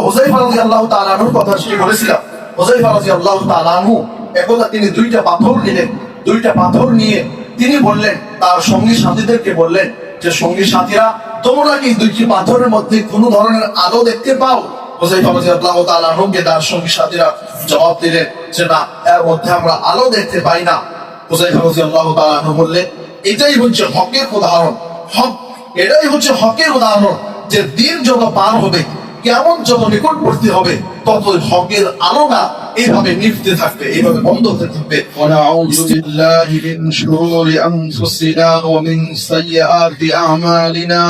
হুযায়ফা রাদিয়াল্লাহু তাআলা আনহুর কথা শুনে বলেছিলাম, হুযায়ফা রাদিয়াল্লাহু তাআলা আনহু একদা তিনি দুইটা পাথর নিলেন। দুইটা পাথর নিয়ে তিনি বললেন, তার সঙ্গী সাথীদেরকে বললেন যে, সঙ্গী সাথীরা, তোমরা কি দুইটি পাথরের মধ্যে কোনো ধরনের আলো দেখতে পাও? হুযায়ফা রাদিয়াল্লাহু তাআলা আনহুকে তার সঙ্গী সাথীরা জবাব দিলেন যে, না, এর মধ্যে আমরা আলো দেখতে পাই না। হুযায়ফা রাদিয়াল্লাহু তাআলা আনহু বললেন, এটাই হচ্ছে হকের উদাহরণ। হক, এটাই হচ্ছে হকের উদাহরণ, যে দিন যত পার হবে, কিয়ামত যত নিকটবর্তী হবে, তত হকের আলোটা এইভাবে নিভতে থাকবে, এইভাবে বন্ধ হতে থাকবে। ونعوذ بالله من شرور أنفسنا ومن سيئات أعمالنا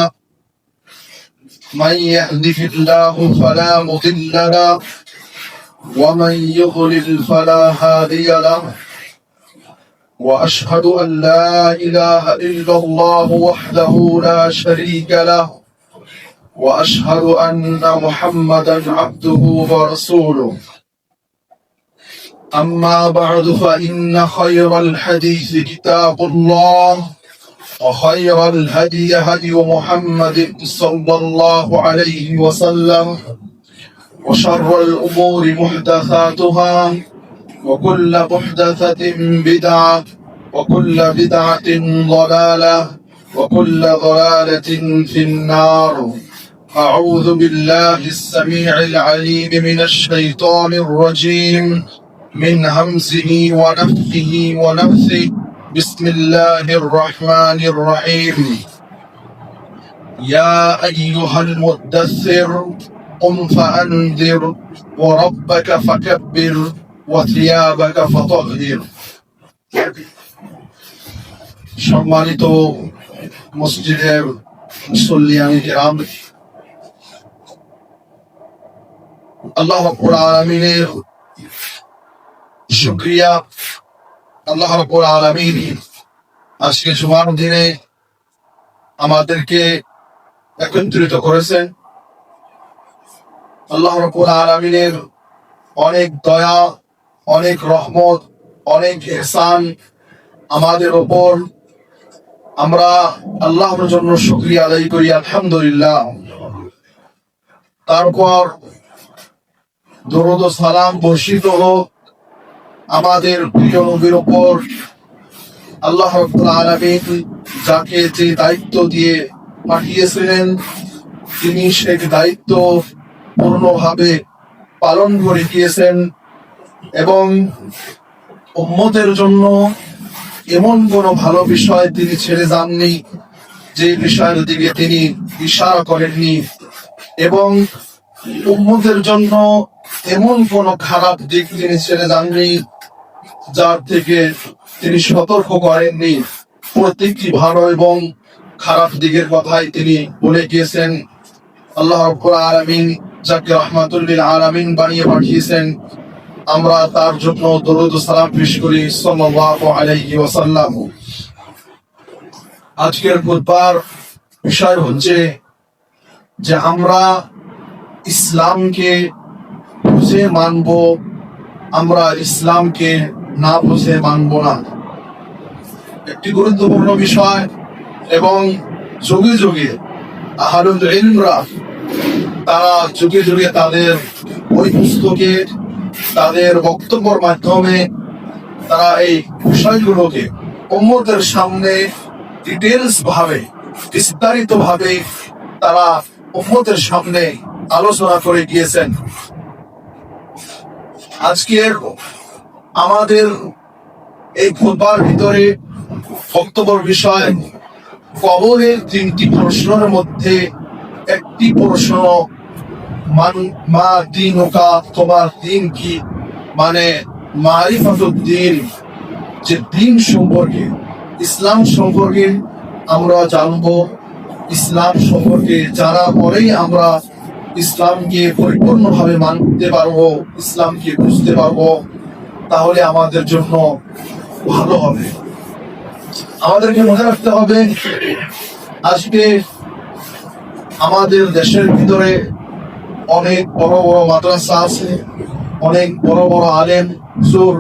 من يهده الله فلا مضل له ومن يضلل فلا هادي له وأشهد أن لا إله إلا الله وحده لا شريك له وأشهد أن محمدا عبده ورسوله. أما بعد فإن خير الحديث كتاب الله وخير الهدي هدي محمد صلى الله عليه وسلم وشر الأمور محدثاتها وكل محدثة بدعة وكل بدعة ضلالة وكل ضلالة في النار. أعوذ بالله السميع العليم من الشيطان الرجيم من همزه ونفخه ونفثه. بسم الله الرحمن الرحيم. يا أيها المدثر قم فأنذر وربك فكبر وثيابك فطهر. সম্মানিত মসজিদের মুসল্লিয়ান কিরাম, আল্লাহ রাব্বুল আলামিনের শুকরিয়া। আল্লাহ রাব্বুল আলামিন আজকে জুমার দিনে আমাদেরকে একত্রিত করেছেন। আল্লাহ রাব্বুল আলামিনের অনেক দয়া, অনেক রহমত, অনেক ইহসান আমাদের ওপর। আমরা আল্লাহর জন্য শুকরিয়া আদায় করি, আলহামদুলিল্লাহ। তারপর দরুদ ও সালাম বর্ষিত হোক আমাদের প্রিয় নবীর ওপর। আল্লাহ রাব্বুল আলামিন যাকে যে দায়িত্ব দিয়ে পাঠিয়েছিলেন, তিনি সেই দায়িত্ব পূর্ণভাবে পালন করে গিয়েছেন এবং উম্মতের জন্য এমন কোন ভালো বিষয় তিনি ছেড়ে যাননি যে বিষয়ের দিকে তিনি ইশারা করেননি, এবং উম্মতের জন্য এমন কোন খারাপ দিক তিনি ছেড়ে যাননি যার থেকে তিনি সতর্ক করেননি। প্রত্যেকটি ভালো এবং খারাপ দিকের কথাই তিনি বলে গিয়েছেন। আল্লাহ রাব্বুল আলামিন যাকে রাহমাতুল লিল আলামিন বানিয়ে পাঠিয়েছেন, আমরা তার জন্য দরুদ ও সালাম পেশ করি সাল্লাল্লাহু আলাইহি ওয়াসাল্লাম। আজকের খুতবার বিষয় হচ্ছে যে আমরা ইসলামকে বুঝে মানব, আমরা ইসলামকে না বুঝে মানব না। একটি গুরুত্বপূর্ণ বিষয়, এবং যুগে যুগে আহলুল ইলমরা তারা যুগে যুগে তাদের বই পুস্তকে, তাদের বক্তব্যের মাধ্যমে তারা এই বিষয়গুলোকে উম্মতের সামনে ডিটেলস ভাবে, বিস্তারিত ভাবে তারা উম্মতের সামনে আলোচনা করে গিয়েছেন। আজকের আমাদের এই খুতবার ভিতরে বক্তব্যের বিষয় কবরের 3টি প্রশ্নের মধ্যে একটি প্রশ্ন, মা দীনুকা, তোমার দিন কি, মানে মারিফাতুদ দ্বীন, যে দিন সম্পর্কে, ইসলাম সম্পর্কে আমরা জানবো। ইসলাম সম্পর্কে জানার পরেই আমরা ইসলামকে পরিপূর্ণভাবে মানতে পারবো, ইসলামকে বুঝতে পারবো, তাহলে আমাদের জন্য ভালো হবে। আমাদেরকে মনে রাখতে হবে, আজকে আমাদের দেশের ভিতরে অনেক বড় বড় মাদ্রাসা আছে, অনেক বড় বড় আলেম হুজুর,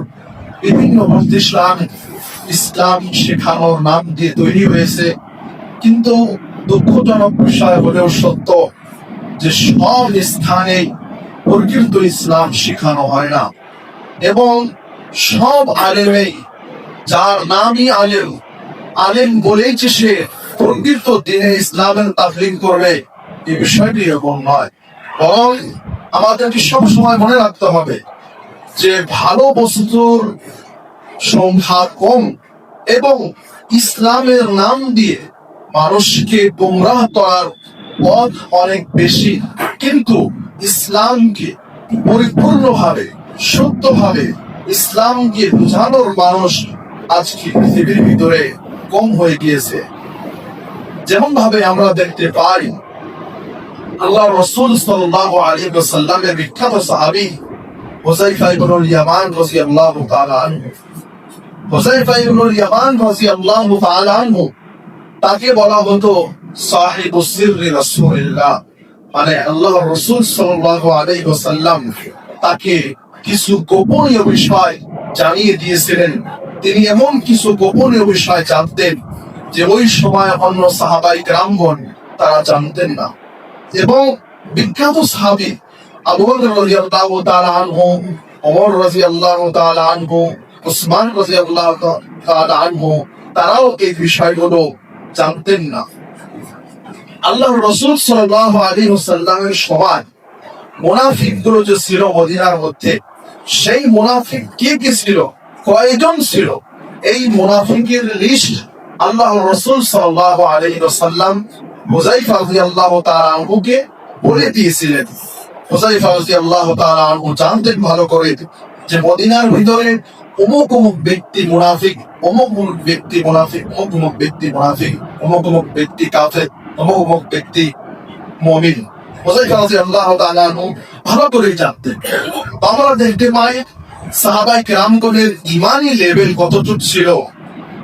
বিভিন্ন প্রতিষ্ঠান ইসলাম শেখানোর নাম দিয়ে তৈরি হয়েছে। কিন্তু দুঃখজনক বিষয় হলেও সত্য যে সব স্থানে প্রকৃত ইসলাম শেখানো হয় না। এবং সব আলেমেই, যার নামই আলেম, আলেম বলেই যে সে প্রকৃত দিনে ইসলামের তাবলীগ করবে, এই বিষয়টি এরকম নয়। বরং আমাদেরকে সব সময় মনে রাখতে হবে যে ভালো বস্তুর সংখ্যা কম এবং ইসলামের নাম দিয়ে মানুষকে গোমরাহ করার পথ অনেক বেশি, কিন্তু ইসলামকে পরিপূর্ণভাবে, সত্যভাবে ইসলামকে বোঝানোর মানুষ আজকে পৃথিবীর ভিতরে কম হয়ে গিয়েছে। যেমন ভাবে আমরা দেখতে পাই, আল্লাহ রাসূল সাল্লাল্লাহু আলাইহি ওয়াসাল্লামের বিখ্যাত সাহাবী হুযায়ফা ইবনুল ইয়ামান রাদিয়াল্লাহু তাআলা আনহু, হুযায়ফা ইবনুল ইয়ামান রাদিয়াল্লাহু তাআলা আনহু, তাকে বলা হতো সাহিবুস সিররি রাসূলিল্লাহ, মানে আল্লাহ রাসূল সাল্লাল্লাহু আলাইহি ওয়াসাল্লাম তাকে কিছু গোপনীয় বিষয় জানিয়ে দিয়েছিলেন। তিনি এমন কিছু গোপনীয় বিষয় জানতেন যে ওই সময় অন্য সাহাবায়ে কেরামগণ তারা জানতেন না। এবং বিখ্যাত সাহাবী আবু বকর রাদিয়াল্লাহু তাআলা আনহু, ওমর রাদিয়াল্লাহু তাআলা আনহু, উসমান রাদিয়াল্লাহু তাআলা আনহু, তারাও এই বিষয়গুলো জানতেন না। আল্লাহর রাসূল সাল্লাল্লাহু আলাইহি ওয়াসাল্লামের সময় মুনাফিকগুলো যে ছিল মদিনার মধ্যে, সেই মুনাফিক কে কে ছিল, কয়জন ছিল, এই মুনাফিকের লিস্ট আল্লাহর রাসূল সাল্লাল্লাহু আলাইহি ওয়াসাল্লাম হুযায়ফা রাদিয়াল্লাহু তাআলা আনহুকে বলে দিয়েছিলেন। হুযায়ফা রাদিয়াল্লাহু তাআলা আনহু জানতেন ভালো করে যে মদিনার ভিতরে অমুক অমুক ব্যক্তি মুনাফিক, অমুক অমুক ব্যক্তি মুনাফিক, অমুক অমুক ব্যক্তি মুনাফিক, অমুক অমুক ব্যক্তি কাফের, অমুক অমুক ব্যক্তি মুমিন। হুযায়ফা রাদিয়াল্লাহু তাআলা আনহু ভালো করেই জানতেন। আমরা দেখতে পাই সাহাবায়ে কেরামগণের ঈমানি লেভেল কতটুকু ছিল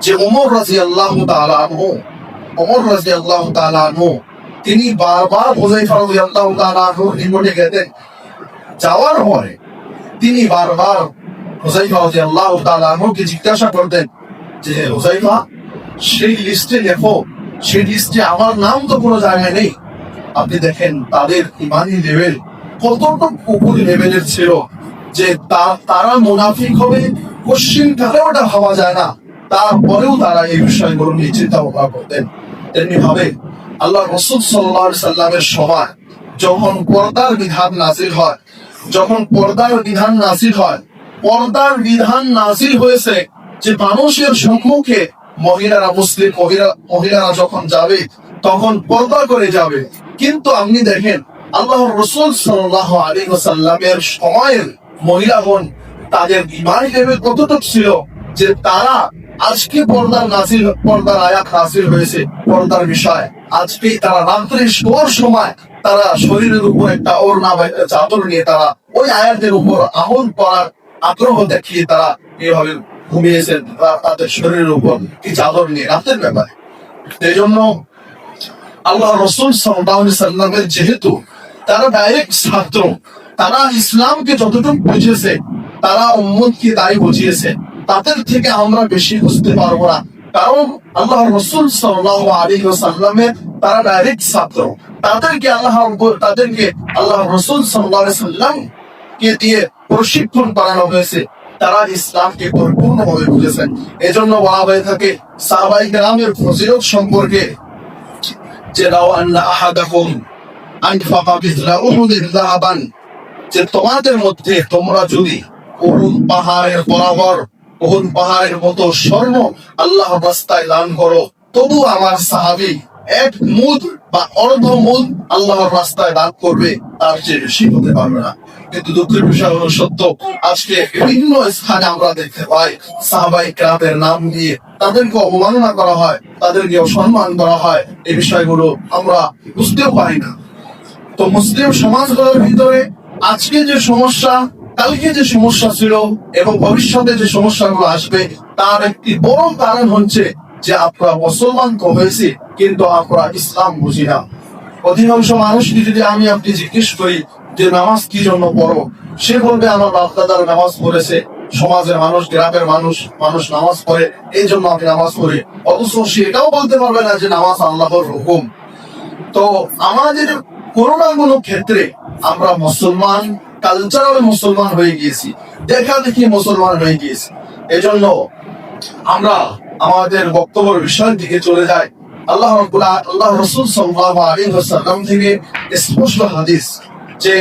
যে ওমর রাদিয়াল্লাহু তাআলা আনহু, ওমর রাদিয়াল্লাহু তাআলা আনহু তিনি বারবার হুযায়ফা রাদিয়াল্লাহু তাআলা আনহুর নিকটে গেতেন। যাওয়ার পরে তিনি বারবার হুযায়ফা রাদিয়াল্লাহু তাআলা আনহুকে জিজ্ঞাসা করতেন যে হুযায়ফা, সেই লিস্টে লেখো, সেই লিস্টে আমার নাম তো কোনো জায়গায় নেই। আপনি দেখেন তাদের ঈমানি লেভেল কতটুকু উপরে লেভেলের ছিল যে তারা মুনাফিক হবে কোশ্চিন কালেও ওটা ভাবা যায় না, তারপরেও তারা এই বিষয়গুলো নিয়ে চিন্তা ভাবনা করতেন। তেমনি ভাবে আল্লাহ রাসূল সাল্লাল্লাহু আলাইহি সাল্লামের সময় যখন পর্দার বিধান নাযিল হয়, যখন পর্দার বিধান নাযিল হয়, পর্দার বিধান নাযিল হয়েছে যে মানুষের সম্মুখে মহিলারা, মুসলিম মহিলারা যখন যাবে তখন পর্দা করে যাবে। কিন্তু আপনি দেখেন আল্লাহর রাসূল সাল্লাল্লাহু আলাইহি ওয়াসাল্লামের সময়ের মহিলাগণ তাদের ঈমানি লেভেল কতটুকু ছিল যে তারা আজকে পর্দার আয়াত নাযিল হয়েছে পর্দার বিষয়, আজকে তারা রাত্রে শোয়ার সময় তারা শরীরের উপর একটা ওড়না বা চাদর নিয়ে তারা ওই আয়াতের উপর আমল করার আগ্রহ দেখিয়ে তারা এভাবে ঘুমিয়েছেন তাদের শরীরের উপর কি চাদর নিয়ে রাতের ব্যাপারে। এই জন্য আল্লাহ রাসূল সাল্লাল্লাহু আলাইহি সাল্লামের যেহেতু তারা ডাইরেক্ট ছাত্র, তারা ইসলামকে যতটুকু বুঝেছে তারা উম্মতকে তাই বুঝিয়েছে, তাদের থেকে আমরা বেশি বুঝতে পারবো না, কারণ আল্লাহ রাসূল সাল্লাল্লাহু আলাইহি ওয়াসাল্লামের তারা ডাইরেক্ট ছাত্র। তাদেরকে আল্লাহ রাসূল সাল্লাল্লাহু আলাইহি ওয়াসাল্লাম কে দিয়ে প্রশিক্ষণ করানো হয়েছে, তারা ইসলামকে পরিপূর্ণভাবে বুঝেছেন। এজন্য বলা হয়ে থাকে সাহাবায়ে কেরামের ফজিলত সম্পর্কে যে লাউ আন্না আহাদাকুম আনফাকা বিজলা উহুদিন যাহাবান, যে তোমাদের মধ্যে তোমরা যদি উহুদ পাহাড়ের বরাবর, উহুদ পাহাড়ের মতো স্বর্ণ আল্লাহর রাস্তায় দান করো, তবু আমার সাহাবী এক মুদ বা অর্ধ মুদ আল্লাহর রাস্তায় দান করবে, তার চেয়ে বেশি হতে পারবে না। কিন্তু দুঃখের বিষয় হলো সত্য, আজকে বিভিন্ন স্থানে আমরা দেখতে পাই সাহাবায়ে কেরামের নাম দিয়ে তাদেরকে অবমাননা করা হয়, তাদেরকে অসম্মান করা হয়। এই বিষয়গুলো আমরা বুঝতেও পারি না। তো মুসলিম সমাজগুলোর ভিতরে আজকে যে সমস্যা, কালকে যে সমস্যা ছিল এবং ভবিষ্যতে যে সমস্যাগুলো আসবে, তার একটি বড় কারণ হচ্ছে যে আমরা মুসলমান তো হয়েছি কিন্তু আমরা ইসলাম বুঝি না। অধিকাংশ মানুষকে যদি আপনি জিজ্ঞেস করি যে নামাজ কি জন্য পড়ো, সে বলবে আমার বাপ দাদারা নামাজ পড়েছে, সমাজের মানুষ, গ্রামের মানুষ নামাজ পড়ে, এই জন্য আমি নামাজ পড়ি। অথচ সে এটাও বলতে পারবে না যে নামাজ আল্লাহর হুকুম। তো আমাদের কোনো না কোনো ক্ষেত্রে আমরা মুসলমান কালচারাল মুসলমান হয়ে গিয়েছি, দেখা দেখি মুসলমান হয়ে গিয়েছি। এজন্য আমরা আমাদের বক্তব্যের বিষয়ের দিকে চলে যাই। আল্লাহ রাসূল সাল্লাল্লাহু আলাইহি ওয়াসাল্লাম থেকে স্পষ্ট হাদিস যে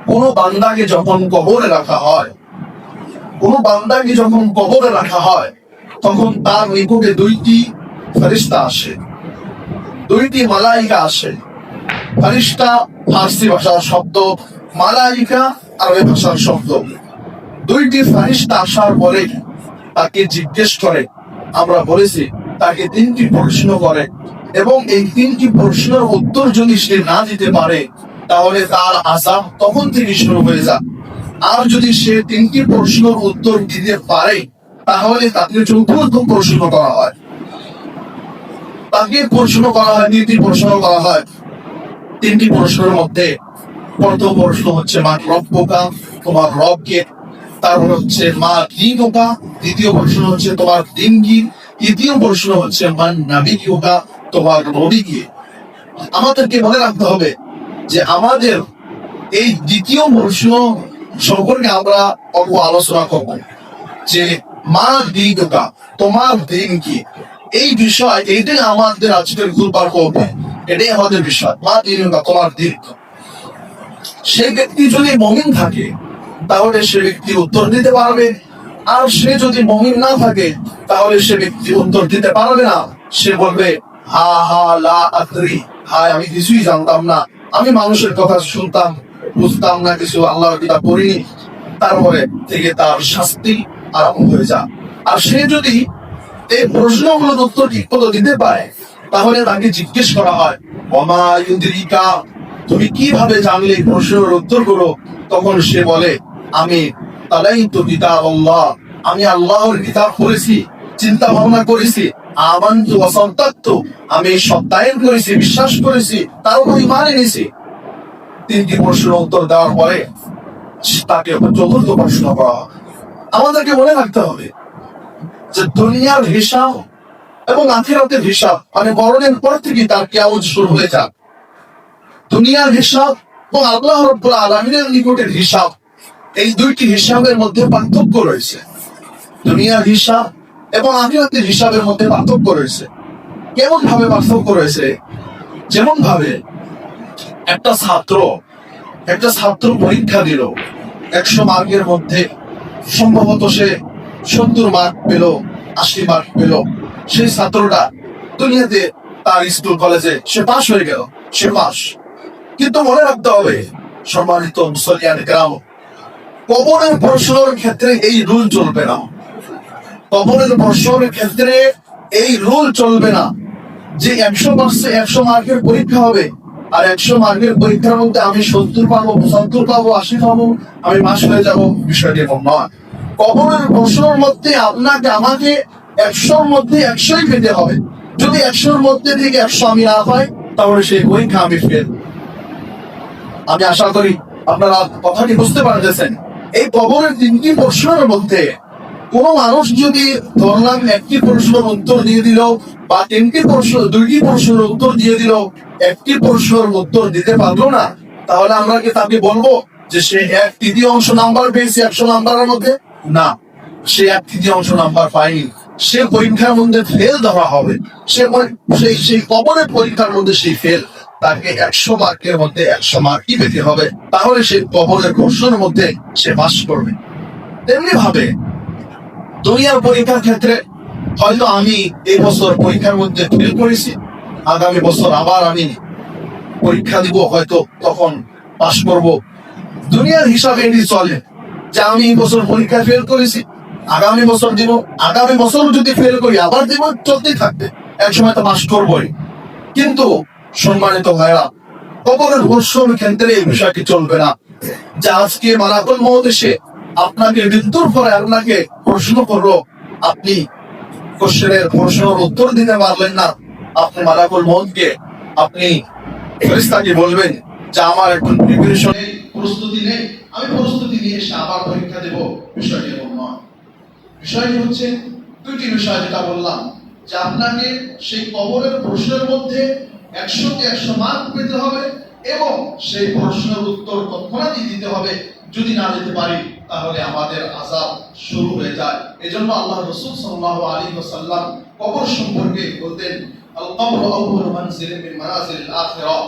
কোন বান্দাকে যখন কবরে রাখা হয়, তখন তার নিকটে দুইটি ফেরেশতা আসে, দুইটি মালাইকা আসে। ফেরেশতা ফার্সি ভাষার শব্দ, মালাইকা আরবি ভাষার শব্দ। দুইটি ফেরেশতা আসার পরে তাকে জিজ্ঞেস করে, আমরা বলেছি তাকে তিনটি প্রশ্ন করে, এবং এই তিনটি প্রশ্নের উত্তর যদি সে না দিতে পারে তাহলে তার আযাব তখন থেকে শুরু হয়ে যায়। আর যদি সে তিনটি প্রশ্নের উত্তর দিতে পারে তাহলে তাকে চতুর্থ প্রশ্ন করা হয়। তিনটি প্রশ্ন করা হয়। তিনটি প্রশ্নের মধ্যে প্রথম প্রশ্ন হচ্ছে মা রব্বুকা, তোমার রব কে। তারপর হচ্ছে মা দীনুকা, দ্বিতীয় প্রশ্ন হচ্ছে তোমার দিন কি। তৃতীয় প্রশ্ন হচ্ছে মান নাবিয়ুকা, তোমার নবী কে। আমাদেরকে মনে রাখতে হবে যে আমাদের এই দ্বিতীয় প্রশ্ন সম্পর্কে আমরা অল্প আলোচনা করব, যে মা দীনুকা, তোমার দিন কি। এই বিষয়, এইটাই আমাদের আজকের গুরুবার করবে, এটাই আমাদের বিষয়। মা দীনুকা, তোমার দিন। সেই ব্যক্তি যদি মুমিন থাকে তাহলে সে ব্যক্তি উত্তর দিতে পারবে, আর সে যদি মুমিন না থাকে তাহলে সে ব্যক্তি উত্তর দিতে পারবে না। সে বলবে হা হা লা আদরি, হায় আমি কিছুই জানতাম না, আমি মানুষের কথা শুনতাম, বুঝতাম না কিছু, আল্লাহর কিতাব পড়িনি। তারপরে থেকে তার শাস্তি আরম্ভ হয়ে যায়। আর সে যদি এই প্রশ্নগুলোর উত্তর ঠিক মতো দিতে পারে তাহলে তাকে জিজ্ঞেস করা হয় ওমা ইউদরিকা, তুমি কিভাবে জানলে এই প্রশ্নের উত্তর করো। তখন সে বলে আমি তালাইতু কিতাবাল্লাহ, আমি আল্লাহর কিতাব পড়েছি, চিন্তা ভাবনা করেছি, আমানতু ওয়া সাদ্দাকতু, আমি সত্যায়ন করেছি, বিশ্বাস করেছি, তার উপর ঈমান এনেছি। তিনটি প্রশ্নের উত্তর দেওয়ার পরে তাকে চতুর্থ প্রশ্ন করা হয়। আমাদেরকে মনে রাখতে হবে যে দুনিয়ার হিসাব এবং আখিরাতের হিসাব, মানে মরণের পর থেকে তার কিয়ামত শুরু হয়ে যায়। দুনিয়ার হিসাব এবং আল্লাহ রাব্বুল আলামিনের নিকটের হিসাব, এই দুইটি হিসাবের মধ্যে পার্থক্য রয়েছে। দুনিয়ার হিসাব এবং আখিরাতের হিসাবের মধ্যে পার্থক্য রয়েছে। কেমন ভাবে পার্থক্য রয়েছে? যেমন ভাবে একটা ছাত্র পরীক্ষা দিল, 100 মার্কের মধ্যে সম্ভবত সে 70 মার্ক পেল, 80 মার্ক পেল। সেই ছাত্রটা দুনিয়াতে তার স্কুল কলেজে সে পাশ হয়ে গেল, সে পাশ। কিন্তু মনে রাখতে হবে সম্মানিত মুসলিয়ান কেরাম, কবরের প্রশ্নের ক্ষেত্রে এই রুল চলবে না। কবরের প্রশ্নের ক্ষেত্রে এই রুল চলবে না যে 100 মার্কের পরীক্ষা হবে, আর 100 মার্কের পরীক্ষার মধ্যে আমি 70 পাবো, 75 পাবো, 80 পাবো, আমি পাশ হয়ে যাবো। বিষয়টি এমন নয়। কবরের প্রশ্নের মধ্যে আপনাকে আমাকে 100-র মধ্যে 100ই পেতে হবে। যদি 100-র মধ্যে থেকে 100 আমি না পাই তাহলে সেই পরীক্ষা আমি ফেল। আমি আশা করি আপনারা কথাটি বুঝতে পারতেছেন। এই কবরের তিনটি প্রশ্নের মধ্যে কোন মানুষ যদি ধরলাম একটি প্রশ্নের উত্তর দিয়ে দিল, বা দুইটি প্রশ্নের উত্তর দিয়ে দিল, একটি প্রশ্নের উত্তর দিতে পারলো না, তাহলে আমরা কি তাকে বলবো যে সে 1/3 নাম্বার পেয়েছে 100 নাম্বারের মধ্যে? না, সে 1/3 নাম্বার পায়নি। সে পরীক্ষার মধ্যে ফেল ধরা হবে। সেই কবরের পরীক্ষার মধ্যে সে ফেল। তাকে 100 মার্কের মধ্যে 100 মার্কই পেতে হবে, তাহলে সে কবরের প্রশ্নের মধ্যে সে পাস করবে। তেমনি ভাবে দুনিয়ার পরীক্ষার ক্ষেত্রে হয়তো আমি এই বছর পরীক্ষার মধ্যে ফেল করেছি, আগামী বছর আবার আমি পরীক্ষা দিব, হয়তো তখন পাস করব। দুনিয়ার হিসাবে এটি চলে যে আমি এই বছর পরীক্ষায় ফেল করেছি, আগামী বছর দিব, আগামী বছর যদি ফেল করি আবার দিব, চলতেই থাকবে, একসময় তো পাস করবই। কিন্তু সম্মানিত ভাইরা, কবরের প্রশ্নের ক্ষেত্রে এই বিষয়টি চলবে না যে আজকে মালাকুল মউত এসে আপনাকে মৃত্যুর পরে আপনাকে প্রশ্ন করলো, আপনি প্রশ্নের উত্তর দিতে পারলেন না, আপনি মালাকুল মউতকে আপনি ফেরেশতাকে বলবেন যে আমার এখন প্রিপারেশন প্রস্তুতি নেই, আমি প্রস্তুতি নিয়ে এসে আবার পরীক্ষা দেব। বিষয়টি এমন নয়। বিষয়টি হচ্ছে দুইটি বিষয় যেটা বললাম, যে আপনাকে সেই কবরের প্রশ্নের মধ্যে 100-তে 100 মার্ক পেতে হবে, এবং সেই প্রশ্নের উত্তর তৎক্ষণাৎ দিতে হবে। যদি না দিতে পারি তাহলে আমাদের আযাব শুরু হয়ে যায়। এজন্য আল্লাহ রাসূল সাল্লাল্লাহু আলাইহি ওয়াসাল্লাম কবর সম্পর্কে বলতেন, আল কবরু আউয়ালু মানজিলিন মিন মানাজিলিল আখিরাহ,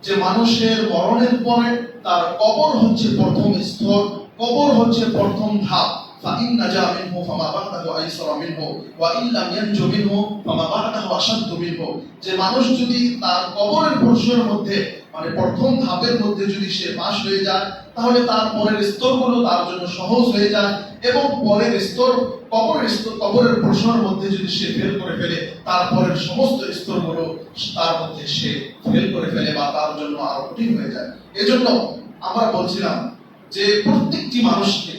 যে মানুষের মরণের পরে তার কবর হচ্ছে প্রথম স্তর, কবর হচ্ছে প্রথম ধাপ। فإن نجا منه فما بعده أيسر منه وإن لم ينج منه فما بعده أشد منه। যে মানুষ যদি তার কবরের প্রশ্নের মধ্যে মানে প্রথম ধাপের মধ্যে যদি সে পাশ হয়ে যায় তাহলে তার পরের স্তরগুলো তার জন্য সহজ হয়ে যায়, এবং পরের স্তর কবরের প্রশ্নের মধ্যে যদি সে ফেল করে ফেলে তারপরের সমস্ত স্তরগুলো তার মধ্যে সে ফেল করে ফেলে বা তার জন্য আরো কঠিন হয়ে যায়। এজন্য আমরা বলছিলাম যে প্রত্যেকটি মানুষকে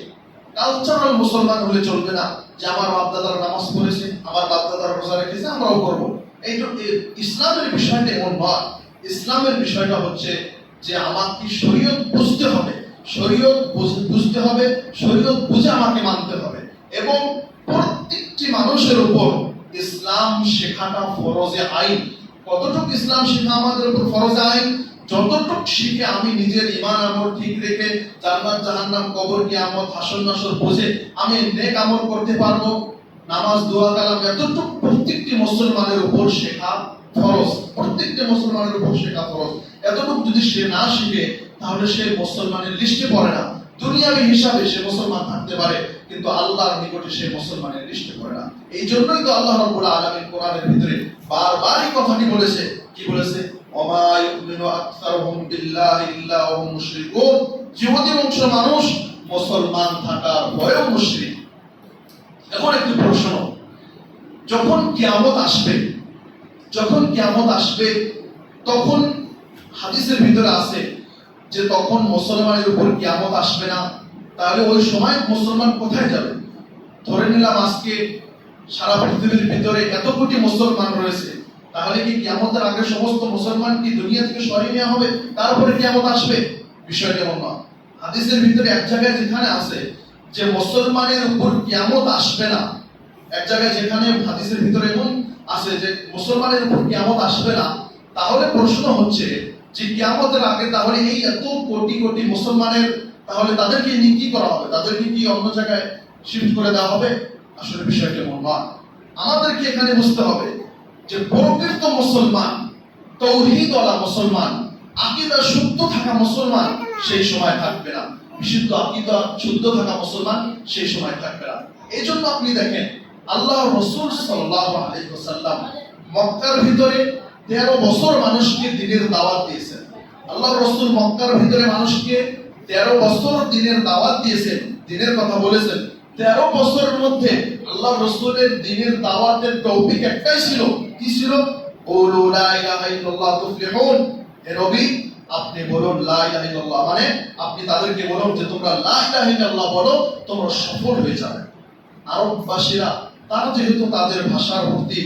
কালচারাল মুসলমান হলে চলবে না, যে আমার বাপ দাদারা নামাজ পড়েছে, আমার বাপ দাদারা রোজা রেখেছে, আমরাও করবো। ইসলামের বিষয়টা এমন নয়। ইসলামের বিষয়টা হচ্ছে যে আমাকে শরীয়ত বুঝতে হবে, শরীয়ত বুঝতে হবে, শরীয়ত বুঝে আমাকে মানতে হবে, এবং প্রত্যেকটি মানুষের উপর ইসলাম শেখাটা ফরজে আইন। কতটুকু ইসলাম শেখা আমাদের উপর ফরজে আইন? যতটুক শিখে আমি নিজের ঈমান আমল ঠিক রেখে জান্নাত জাহান্নাম কবর কিয়ামত হাসর নাসর বুঝে আমি নেক আমল করতে পারবো, নামাজ দোয়া কালাম, এতটুকু প্রত্যেকটি মুসলমানের উপর শেখা ফরজ, প্রত্যেকটি মুসলমানের উপর শেখা ফরজ। এতটুকু যদি সে না শিখে তাহলে সে মুসলমানের লিস্টে পড়ে না। দুনিয়াবী হিসাবে সে মুসলমান থাকতে পারে, কিন্তু আল্লাহর নিকটে সে মুসলমানের লিস্টে পড়ে না। এই জন্যই তো আল্লাহ রাব্বুল আলামিন কোরআনের ভিতরে বারবার এই কথাটি বলেছে। কি বলেছে? ওমা ইউমিনু আকসারুহুম বিল্লাহি ইল্লা হুম মুশরিকুন। যে অধিকাংশ মানুষ মুসলমান থাকার পরেও মুশরিক। এখন একটি প্রশ্ন, যখন কিয়ামত আসবে, যখন কিয়ামত আসবে তখন হাদিসের ভিতরে আছে যে তখন মুসলমানের উপর কিয়ামত আসবে না, তাহলে ওই সময় মুসলমান কোথায় যাবে? ধরে নিলাম আজকে সারা পৃথিবীর ভিতরে এত কোটি মুসলমান রয়েছে, তাহলে কি কিয়ামতের আগে সমস্ত মুসলমান কি দুনিয়া থেকে সরিয়ে নেওয়া হবে, তারপরে কিয়ামত আসবে? বিষয়টা এমন না। হাদিসের ভিতরে এক জায়গায় যেখানে আছে যে মুসলমানের উপর কিয়ামত আসবে না, এক জায়গায় যেখানে হাদিসের ভিতরে এমন আছে যে মুসলমানের উপর কিয়ামত আসবে না, তাহলে প্রশ্ন হচ্ছে যে কিয়ামতের আগে তাহলে এই এত কোটি কোটি মুসলমানের তাহলে তাদেরকে নিয়ে কি করা হবে? তাদেরকে কি অন্য জায়গায় শিফট করে দেওয়া হবে? আসলে বিষয়টা এমন নয়। আমাদেরকে এখানে বুঝতে হবে যে প্রকৃত মুসলমান, তৌহিদওয়ালা মুসলমান, আকীদা শুদ্ধ থাকা মুসলমান সেই সময় থাকবে না। বিশুদ্ধ আকীদা শুদ্ধ থাকা মুসলমান সেই সময় থাকবে না। এই জন্য আপনি দেখেন আল্লাহর রাসূল সাল্লাল্লাহু আলাইহি ওয়াসাল্লাম মক্কার ভিতরে 13 বছর মানুষকে দ্বীনের দাওয়াত দিয়েছেন। আল্লাহর রাসূল মক্কার ভিতরে মানুষকে 13 বছর দ্বীনের দাওয়াত দিয়েছেন, দ্বীনের কথা বলেছেন। 13 বছরের মধ্যে আল্লাহর রাসূলের দ্বীনের দাওয়াতের টপিক একটাই ছিল। কি ছিল? কুলু লা ইলাহা ইল্লাল্লাহ তুফলিহুন। হে নবী, আপনি বলুন লা ইলাহা ইল্লাল্লাহ, মানে আপনি তাদেরকে বলুন যে তোমরা লা ইলাহা ইল্লাল্লাহ বলো, তোমরা সফল হয়ে যাবে। আরববাসীরা তারা যেহেতু তাদের ভাষার প্রতি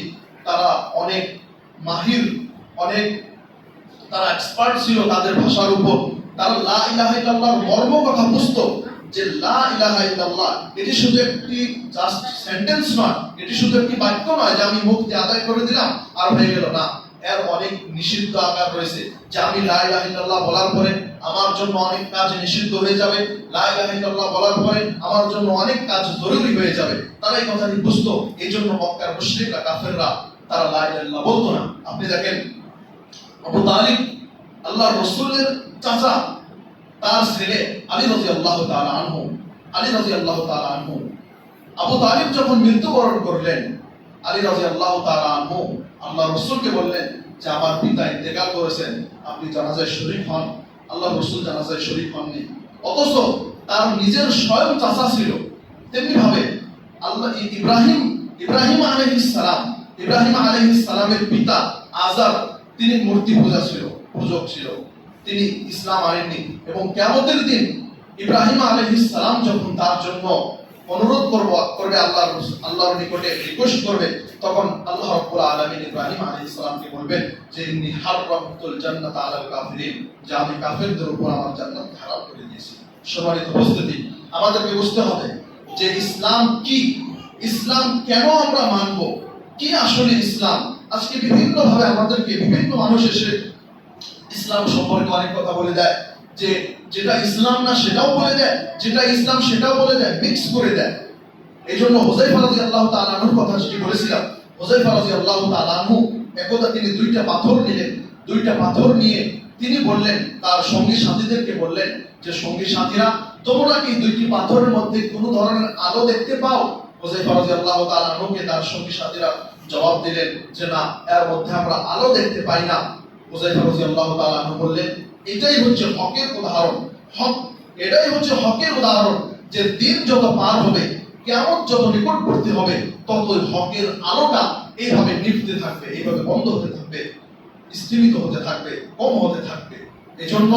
তারা অনেক মাহির, অনেক তারা এক্সপার্ট ছিল তাদের ভাষার উপর, তারা লা ইলাহা ইল্লাল্লাহর মর্ম কথা বুঝতো যে লা ইলাহা ইল্লাল্লাহ এটি শুধু একটি জাস্ট সেন্টেন্স নয়, এটি শুধু একটি বাক্য নয় যে আমি মুখ দিয়ে আদায় করে দিলাম আর হয়ে গেল না। এর অনেক নিষিদ্ধ আকার রয়েছে, যে আমি লা ইলাহা ইল্লাল্লাহ বলার পরে আমার জন্য অনেক কাজ নিষিদ্ধ হয়ে যাবে, লা ইলাহা ইল্লাল্লাহ বলার পরে আমার জন্য অনেক কাজ জরুরি হয়ে যাবে। তারা এই কথাটি বুঝতো। এই জন্য মক্কার মুশরিকরা, কাফেররা তারা লা ইলাহা ইল্লাল্লাহ বলতো না। আপনি দেখেন আবু তালিব আল্লাহর রাসূলের চাচা, তার ছেলে আলী রাদিয়াল্লাহু তাআলা আনহু, আলী রাদিয়াল্লাহু তাআলা আনহু, আবু তালিব যখন মৃত্যুবরণ করলেন, আলী রাদিয়াল্লাহু তাআলা আনহু আল্লাহর রাসূলকে বললেন যে আমার পিতা ইন্তেকাল করেছেন, আপনি জানাজায় শরীক হন। আল্লাহর রাসূল জানাজায় শরীক হননি, অথচ তার নিজের স্বয়ং চাচা ছিল। তেমনি ভাবে আল্লাহ ইব্রাহিম আলাইহিস সালাম, ইব্রাহিম আলাইহিস সালামের পিতা আযার, তিনি মূর্তি পূজক ছিল, তিনি ইসলাম আনেননি। এবং কিয়ামতের দিন ইব্রাহিম আলাইহিস সালাম যখন তার জন্য অনুরোধ করবে আল্লাহর নিকটে রিকোয়েস্ট করবে, তখন আল্লাহ রাব্বুল আলামিন ইব্রাহিম আলাইহিস সালামকে বলবেন যে ইন্নী হারামতুল জান্নাত আলাল কাফিরিন, যে আমি কাফেরদের উপর আমার জান্নাত হারাম করে দিয়েছি। সম্মানিত উপস্থিতি, আমাদেরকে বুঝতে হবে যে ইসলাম কি, ইসলাম কেন আমরা মানব, কি আসলে ইসলাম। আজকে বিভিন্ন ভাবে আমাদেরকে বিভিন্ন মানুষ এসে ইসলাম ইসলাম সম্পর্কে অনেক কথা বলে দেয়, যে যেটা ইসলাম না সেটাও বলে দেয়, যেটা ইসলাম সেটাও বলে দেয়, মিক্স করে দেয়। এই জন্য হুযায়ফা রাদিয়াল্লাহু তাআলা আনহুর কথা যেটি বলেছিলাম, হুযায়ফা রাদিয়াল্লাহু তাআলা আনহু একদা তিনি দুইটা পাথর নিলেন, দুইটা পাথর নিয়ে তিনি বললেন, তার সঙ্গী সাথীদেরকে বললেন যে সঙ্গী সাথীরা, তোমরা কি দুইটি পাথরের মধ্যে কোনো ধরনের আলো দেখতে পাও? হুযায়ফা রাদিয়াল্লাহু তাআলা আনহুকে তার সঙ্গী সাথীরা জবাব দিলেন যে না, এর মধ্যে আমরা আলো দেখতে পাই না। হুযায়ফা রাদিয়াল্লাহু তাআলা আনহু বললেন, এটাই হচ্ছে হকের উদাহরণ। হক, এটাই হচ্ছে হকের উদাহরণ, যে দিন যত পার হবে, কিয়ামত যত নিকটবর্তী হবে, ততই হকের আলোটা এইভাবে নিভতে থাকবে, এইভাবে বন্ধ হতে থাকবে, স্তীমিত হতে থাকবে, কম হতে থাকবে। এজন্য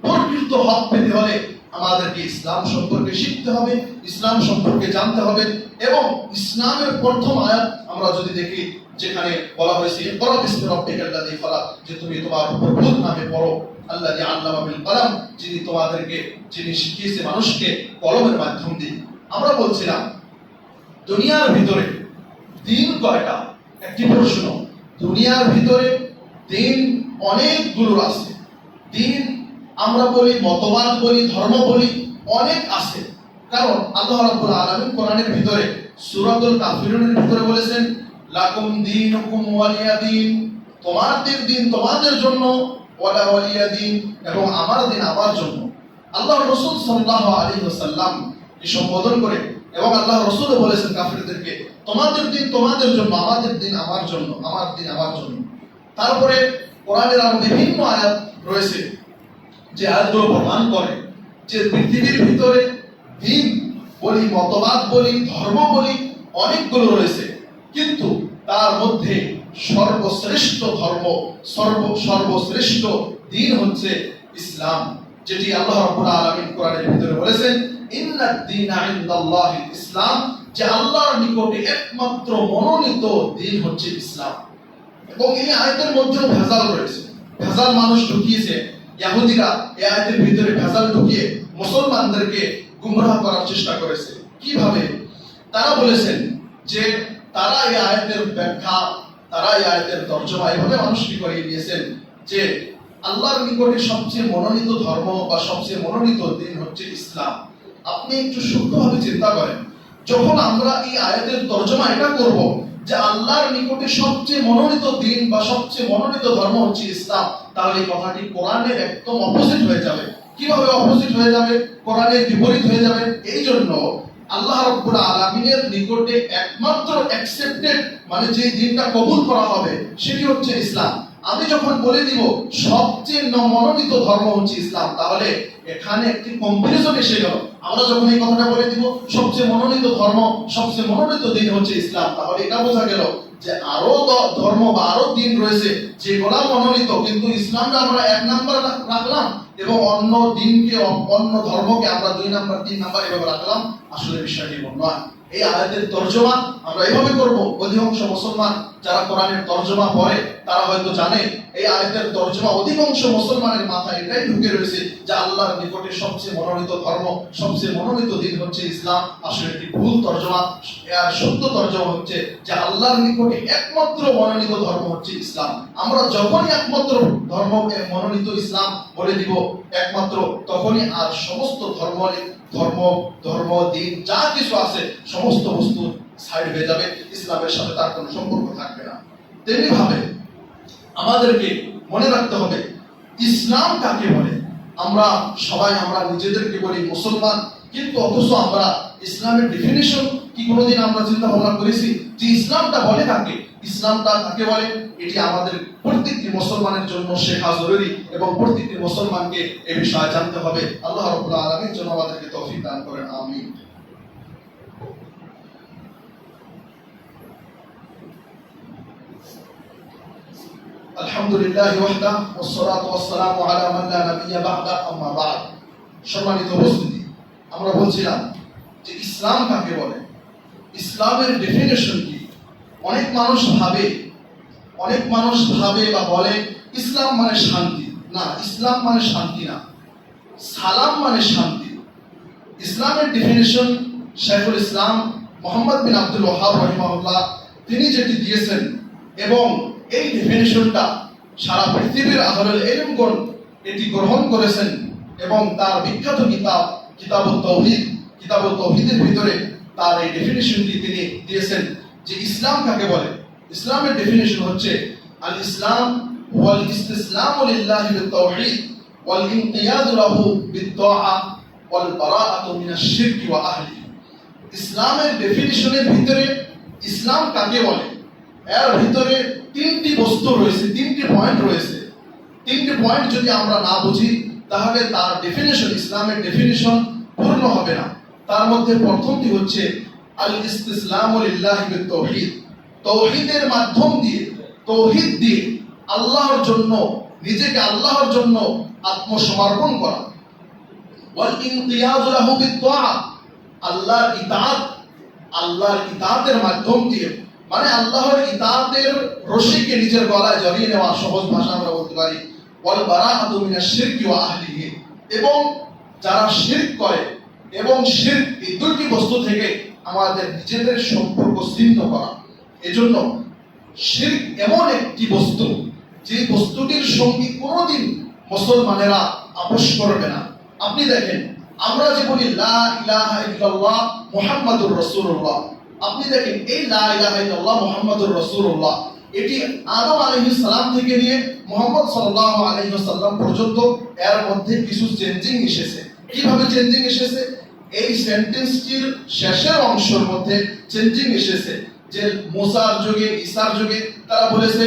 প্রকৃত হক পেতে হলে আমাদেরকে ইসলাম সম্পর্কে শিখতে হবে, ইসলাম সম্পর্কে জানতে হবে। এবং ইসলামের প্রথম আয়াত আমরা যদি দেখি, যেখানে বলা হয়েছে ইকরা বিসমি রাব্বিকাল্লাযী খালাক, যে তুমি তোমার প্রভুর নামে পড়ো, আল্লাযী আল্লামা বিল কলম, যিনি শিখিয়েছে মানুষকে কলমের মাধ্যম দিয়ে। আমরা বলছিলাম দুনিয়ার ভিতরে দিন কয়টা? একটি প্রশ্ন। দুনিয়ার ভিতরে দিন অনেকগুলো আছে। দিন আমরা বলি, মতবাদ বলি, ধর্ম বলি, অনেক আছে। কারণ আল্লাহ রাব্বুল আলামিন কোরআনের ভিতরে সূরাতুল কাফিরুনের ভিতরে বলেছেন, লাকুম দীনুকুম ওয়ালিয়া দীন, তোমাদের দিন তোমাদের জন্য, ওয়ালা ওয়ালিয়া দীন, এবং আমার দিন আমার জন্য। আল্লাহ রাসূল সাল্লাল্লাহু আলাইহি ওয়াসাল্লাম এই সম্বোধন করে, এবং আল্লাহ রাসূলও বলেছেন কাফিরদেরকে, তোমাদের দিন তোমাদের জন্য, আমাদের দিন আমার জন্য, আমার দিন আমার জন্য। তারপরে কোরআনের আরো বিভিন্ন আয়াত রয়েছে, যে আয়াতগুলো প্রমাণ করে যে পৃথিবীর ভিতরে দিন বলি, মতবাদ বলি, ধর্ম বলি, অনেকগুলো রয়েছে, কিন্তু তার মধ্যে সর্বশ্রেষ্ঠ ধর্ম, সর্বশ্রেষ্ঠ দিন হচ্ছে ইসলাম, যেটি আল্লাহ রাব্বুল আলামিন কোরআনের ভিতরে বলেছেন, ইন্নাদ দীনা ইনদাল্লাহিল ইসলাম, যে আল্লাহর নিকটে একমাত্র মনোনীত দিন হচ্ছে ইসলাম। এবং এই আয়াতের মধ্যেও ভেজাল রয়েছে, ভেজাল মানুষ ঢুকিয়েছে। ইহুদিরা এই আয়াতের ভিতরে ভেজাল ঢুকিয়ে মুসলমানদেরকে গুমরাহ করার চেষ্টা করেছে। কিভাবে? তারা বলেছেন যে তারা এই আয়াতের ব্যাখ্যা, তারা এই আয়াতের তর্জমা এভাবে মানুষকে করিয়ে দিয়েছেন যে আল্লাহর নিকটে সবচেয়ে মনোনীত ধর্ম বা সবচেয়ে মনোনীত দিন হচ্ছে ইসলাম। আপনি একটু সূক্ষ্মভাবে চিন্তা করেন, যখন আমরা এই আয়াতের তর্জমা এটা করব যে আল্লাহর নিকটে সবচেয়ে মনোনীত দিন বা সবচেয়ে মনোনীত ধর্ম হচ্ছে ইসলাম, তাহলে এই কথাটি কোরআনের একদম অপোজিট হয়ে যাবে। কিভাবে অপোজিট হয়ে যাবে? কোরআনের বিপরীত হয়ে যাবে। এই জন্য আল্লাহ রাব্বুল আলামিনের নিকটে একমাত্র অ্যাকসেপ্টেড, মানে যে দিনটা কবুল করা হবে, সেটি হচ্ছে ইসলাম। আমি যখন বলে দিব সবচেয়ে মনোনীত ধর্ম হচ্ছে ইসলাম, তাহলে এখানে একটি কম্পারিজন এসে গেল। আমরা যখন এই কথাটা বলে দিব সবচেয়ে মনোনীত ধর্ম, সবচেয়ে মনোনীত দিন হচ্ছে ইসলাম, তাহলে এটা বোঝা গেল যে আরো ধর্ম বা আরো দিন রয়েছে যেগুলা মনোনীত, কিন্তু ইসলামটা আমরা 1 নাম্বার রাখলাম এবং অন্য দিনকে, অন্য ধর্মকে আমরা 2 নাম্বার 3 নাম্বার এভাবে রাখলাম। আসলে বিষয়টি এমন নয়। এই আয়াতের তর্জমা আমরা এভাবে করব। অধিকাংশ মুসলমান যারা কোরআনের তর্জমা পড়ে তারা হয়তো জানে এই আয়াতের তর্জমা অধিকাংশ মুসলমানের মাথায় এটাই ঢুকে রয়েছে যে আল্লাহর নিকটে সবচেয়ে মনোনীত ধর্ম, সবচেয়ে মনোনীত দিন হচ্ছে ইসলাম। আসলে এটি ভুল তর্জমা। এর সত্য তর্জমা হচ্ছে যে আল্লাহর নিকটে একমাত্র মনোনীত ধর্ম হচ্ছে ইসলাম। আমরা যখনই একমাত্র ধর্ম মনোনীত ইসলাম বলে দিব একমাত্র, তখনই আর সমস্ত ধর্ম দিন যা কিছু আছে সমস্ত বস্তু সাইড হয়ে যাবে, ইসলামের সাথে তার কোনো সম্পর্ক থাকবে না। তেমনি ভাবে আমাদেরকে মনে রাখতে হবে ইসলাম কাকে বলে। আমরা সবাই আমরা নিজেদেরকে বলি মুসলমান, কিন্তু অথচ আমরা ইসলামের ডেফিনিশন কি কোনোদিন আমরা চিন্তা ভাবনা করেছি যে ইসলামটা বলে কাকে? ইসলামটা কাকে বলে? এটি আমাদের প্রত্যেকটি মুসলমানের জন্য শেখা জরুরি এবং প্রত্যেকটি মুসলমানকে এই বিষয়ে জানতে হবে। আল্লাহ রাব্বুল আলামিন যেন আমাদেরকে তৌফিক দান করেন, আমিন। আলহামদুলিল্লাহ ওয়াহদা ওয়াসসালাতু ওয়াসসালামু আলা মান লা নাবিয়্যা বা'দা, আম্মা বা'দ। সম্মানিত উপস্থিতি, আমরা বলছিলাম যে ইসলাম কাকে বলে, ইসলামের ডেফিনিশন কি। অনেক মানুষ ভাবে বা বলে ইসলাম মানে শান্তি। না, ইসলাম মানে শান্তি না, সালাম মানে শান্তি। ইসলামের ডেফিনিশন শাইখুল ইসলাম মুহাম্মদ বিন আব্দুল ওয়াহাব রাহিমাহুল্লাহ তিনি যেটি দিয়েছেন, এবং এই ডেফিনিশনটা সারা পৃথিবীর আহলুল ইলমগণ এটি গ্রহণ করেছেন এবং তার বিখ্যাত কিতাবুত তাওহীদের ভিতরে তার এই ডেফিনিশনটি তিনি দিয়েছেন যে ইসলাম কাকে বলে। ইসলামের ডেফিনিশন হচ্ছে আল ইসলাম ওয়াল ইসতিসলামু লিল্লাহি বিত তাওহীদ ওয়াল ইনকিয়াদু লাহু বিত তাআ ওয়াল বারাআতু মিনাশ শিরকি ওয়া আহলিহি। ইসলামের ডেফিনিশনের ভিতরে ইসলাম কাকে বলে, এর ভিতরে তিনটি বস্তু রয়েছে, তিনটি পয়েন্ট রয়েছে। তিনটি পয়েন্ট যদি আমরা না বুঝি তাহলে তার ডেফিনিশন, ইসলামের ডেফিনিশন পূর্ণ হবে না। তার মধ্যে প্রথমটি হচ্ছে আল ইসতিসলামু লিল্লাহি বিত তাওহীদ, তাওহীদের মাধ্যম দিয়ে, তাওহীদ দিয়ে আল্লাহর জন্য, নিজেকে আল্লাহর জন্য আত্মসমর্পণ করা। ওয়াল ইনকিয়াদু লাহু বিত তাআ, আল্লাহর ইতাআতের মাধ্যম দিয়ে, মানে আল্লাহর ইতাআতের রশিকে নিজের গলায় জড়িয়ে নেওয়া, সহজ ভাষা আমরা বলতে পারি। ওয়াল বারাআতু মিনাশ শিরকি ওয়া আহলিহি, এবং যারা শিরক করে এবং শিরক, এই দুটি বস্তু থেকে আমাদের নিজেদের সম্পর্ক ছিন্ন করা। এজন্য শিরক এমন একটি বস্তু যে বস্তুটির সঙ্গে কোনোদিন মুসলমানেরা আপোষ করবে না। আপনি দেখেন, আমরা যে বলি লা ইলাহা ইল্লাল্লাহ মুহাম্মাদুর রাসূলুল্লাহ, আপনি দেখেন এই লা ইলাহা ইল্লাল্লাহ মুহাম্মাদুর রাসূলুল্লাহ এটি আদম আলাইহিস সালাম থেকে নিয়ে মুহাম্মদ সাল্লাল্লাহু আলাইহি ওয়াসাল্লাম পর্যন্ত এর মধ্যে কিছু চেঞ্জিং এসেছে। কিভাবে চেঞ্জিং এসেছে? এই সেন্টেন্সটির শেষের অংশের মধ্যে চেঞ্জিং এসেছে। যে মুসার যুগে, ঈসার যুগে তারা বলেছে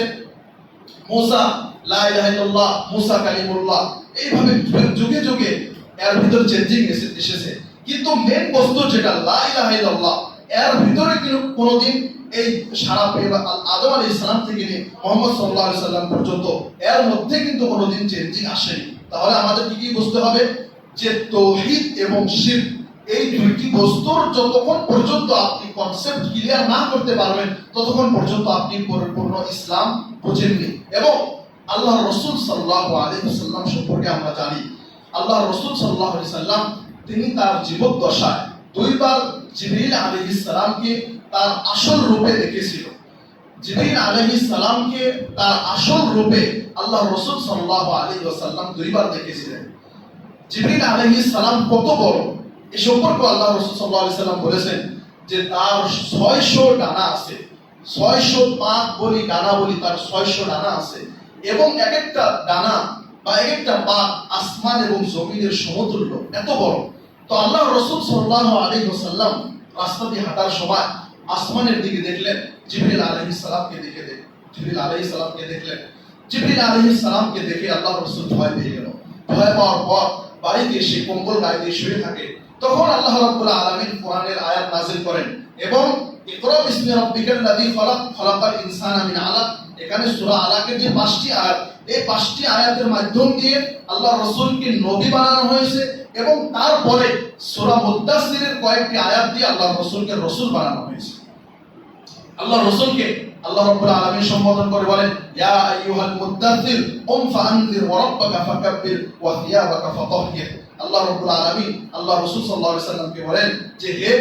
মুসা লা ইলাহা ইল্লাল্লাহ, মুসা কালিমুল্লাহ, এইভাবে যুগে যুগে এর ভিতর চেঞ্জিং এসেছে। কিন্তু মেন বস্তু যেটা লা ইলাহা ইল্লাল্লাহ, এর ভিতরে কিন্তু কোনোদিন এই সারা আদম আলাইহিস সালাম থেকে নিয়ে মুহাম্মদ সাল্লাল্লাহু আলাইহি সাল্লাম পর্যন্ত এর মধ্যে কিন্তু কোনোদিন চেঞ্জিং আসেনি। তাহলে আমাদের কি বুঝতে হবে যে তাওহীদ এবং শিরক, এই দুইটি বস্তুর যতক্ষণ পর্যন্ত আপনি কনসেপ্ট ক্লিয়ার না করতে পারবেন ততক্ষণ পর্যন্ত আপনি পরিপূর্ণ ইসলাম বুঝেননি। এবং আল্লাহ রাসূল সাল্লাল্লাহু আলাইহি ওয়াসাল্লাম সম্পর্কে আমরা জানি, আল্লাহ রাসূল সাল্লাল্লাহু আলাইহি ওয়াসাল্লাম তিনি তার জীবদ্দশায় দুইবার জিবরিল আলাইহিস সালামকে তার আসল রূপে দেখেছিল। জিবরিল আলাইহিস সালামকে তার আসল রূপে আল্লাহ রাসূল সাল্লাল্লাহু আলাইহি ওয়াসাল্লাম দুইবার দেখেছিলেন। জিবরিল আলাইহিস সালাম কত বড়, এই সম্পর্কে আল্লাহ রাসূল সাল্লাল্লাহু আলাইহি ওয়াসাল্লাম বলেছেন যে তার 600 ডানা আছে, 600 পাক বলি ডানা বলি, তার 600 ডানা আছে, এবং এক একটা ডানা বা এক একটা পাক আসমান এবং জমিনের সমতুল্য, এত বড়। তো আল্লাহ রাসূল সাল্লাল্লাহু আলাইহি ওয়াসাল্লাম রাস্তা দিয়ে হাঁটার সময় আসমানের দিকে দেখলেন, জিবরিল আলাইহিস সালামকে দেখলেন। জিবরিল আলাইহিস সালামকে দেখে আল্লাহ রাসূল ভয় পেয়ে গেল। ভয় পাওয়ার পর বাড়িতে এসে কম্বল গায়ে দিয়ে শুয়ে থাকে। তখন আল্লাহ রাব্বুল আলামিন কোরআনের আয়াত নাযিল করেন এবং ইকরা বিসমি রাব্বিকাল্লাযী খালাক, খালাকাল ইনসানা মিন আলাক। এখানে সূরা আলাকের যে 5টি আয়াত, এই 5টি আয়াতের মাধ্যম দিয়ে আল্লাহ রাসূলকে নবী বানানো হয়েছে এবং তারপরে সূরা মুদ্দাসসিরের কয়েকটি আয়াত দিয়ে আল্লাহ রাসূলকে রাসূল বানানো হয়েছে। আল্লাহ রাসূলকে আল্লাহ রাব্বুল আলামিন সম্বোধন করে বলেন, ইয়া আইয়ুহাল মুদ্দাসসির কুম ফাআনজির ওয়া রাব্বাকা ফাকাব্বির ওয়া থিয়াবাকা ফাতাহহির। আল্লাহ রাব্বুল আলামিন আল্লাহ রাসূল সাল্লাল্লাহু আলাইহি সাল্লামকে বলেন যে হে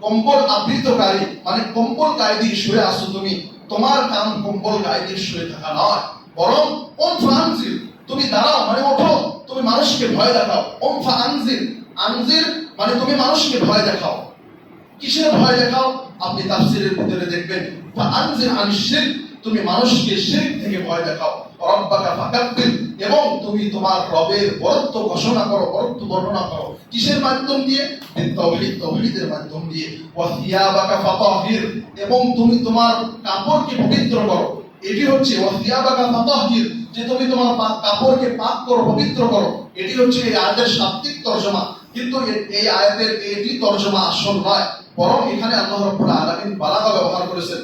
কম্বল আবৃতকারী, মানে কম্বল গায়ে দিয়ে শুয়ে আসো তুমি, তোমার কাম কম্বল গায়ে দিয়ে শুয়ে থাকা নয়, বরং কুম ফাআনজির, তুমি দাঁড়াও, মানে ওঠো, তুমি মানুষকে ভয় দেখাও। কুম ফাআনজির, আনজির মানে তুমি মানুষকে ভয় দেখাও। কিসের ভয় দেখাও? আপনি তাফসীরের ভিতরে দেখবেন ফাআনজির আনিশ শিরক, তুমি মানুষকে শিরক থেকে ভয় দেখাও। রব্বাকা ফাকাব্বির, এবং তুমি তোমার রবের বরত্ব ঘোষণা করো, বরত্ব বর্ণনা করো। কিসের মাধ্যম দিয়ে? তাওহীদ, তাওহীদের মাধ্যম দিয়ে। ওয়া থিয়াবাকা ফাতাহহির, এবং তুমি তোমার কাপড়কে পবিত্র করো। এটি হচ্ছে ওয়া থিয়াবাকা ফাতাহহির, যে তুমি তোমার কাপড়কে পাক করো, পবিত্র করো। এটি হচ্ছে এই আয়াতের শাব্দিক তরজমা, কিন্তু এই আয়াতের এটি তরজমা আসল নয়, বরং এখানে আল্লাহ রাব্বুল আলামিন বালাগা ব্যবহার করেছেন।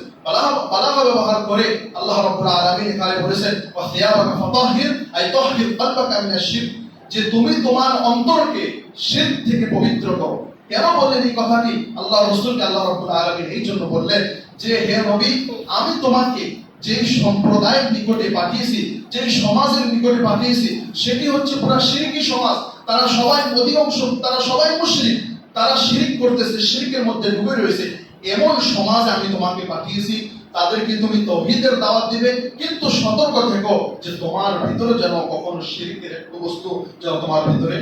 বালাগা ব্যবহার করে আল্লাহ রাব্বুল আলামিন এখানে বলেছেন ওয়া থিয়াবাকা ফাতাহহির আই তাহহির কলবাকা মিনাশ শিরক, যে তুমি তোমার অন্তরকে শিরক থেকে পবিত্র করো। কেন বললেন এই কথাটি? আল্লাহ রাসূলকে আল্লাহ রাব্বুল আলামিন এই জন্য বললেন যে হে নবী, আমি তোমাকে যে সম্প্রদায়ের নিকটে পাঠিয়েছি, যে সমাজের নিকটে পাঠিয়েছি, সেটি হচ্ছে পুরা শিরকি সমাজ। তারা সবাই অধিকাংশ, তারা সবাই মুশরিক, তারা শিরক করতেছে, শিরকের মধ্যে ডুবে রয়েছে। এমন সমাজ আমি তোমাকে পাঠিয়েছি তাদেরকে তুমি তাওহীদের দাওয়াত দিবে, কিন্তু সতর্ক থেকো যে তোমার ভিতরে যেন কখনো শিরকের একটু বস্তু যেন তোমার ভিতরে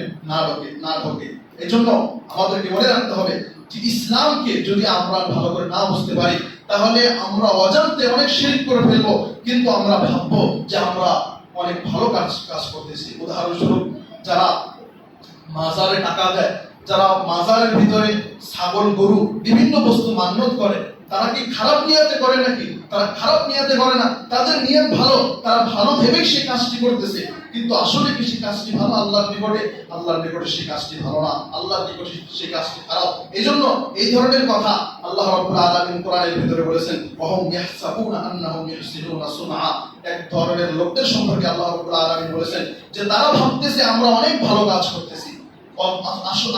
না ঢোকে। এই জন্য আমাদেরকে মনে রাখতে হবে যে ইসলামকে যদি আমরা ভালো করে না বুঝতে পারি, তাহলে আমরা অজান্তে অনেক শিরক করে ফেলবো, কিন্তু আমরা ভাববো যে আমরা অনেক ভালো কাজ করতেছি। উদাহরণস্বরূপ, যারা মাজারে টাকা দেয়, যারা মাজারের ভিতরে ছাগল গরু বিভিন্ন বস্তু মান্যত করে, তারা কি খারাপ নিয়তে করে নাকি? তারা খারাপ নিয়তে করে না, তাদের নিয়ত ভালো, তারা ভালো ভেবেই সেই কাজটি করতেছে, কিন্তু আসলে কি সেই কাজটি ভালো? আল্লাহর নিকটে সেই কাজটি ভালো না, আল্লাহর নিকটে সেই কাজটি খারাপ। এই জন্য এই ধরনের কথা আল্লাহ রাব্বুল আলামিন কোরআনের ভিতরে বলেছেন, ওয়াহুম ইয়াহসাবুনা আন্নাহুম ইউহসিনুনা সুনআ। এক ধরনের লোকদের সম্পর্কে আল্লাহ রাব্বুল আলামিন বলেছেন যে তারা ভাবতেছে আমরা অনেক ভালো কাজ করতেছি,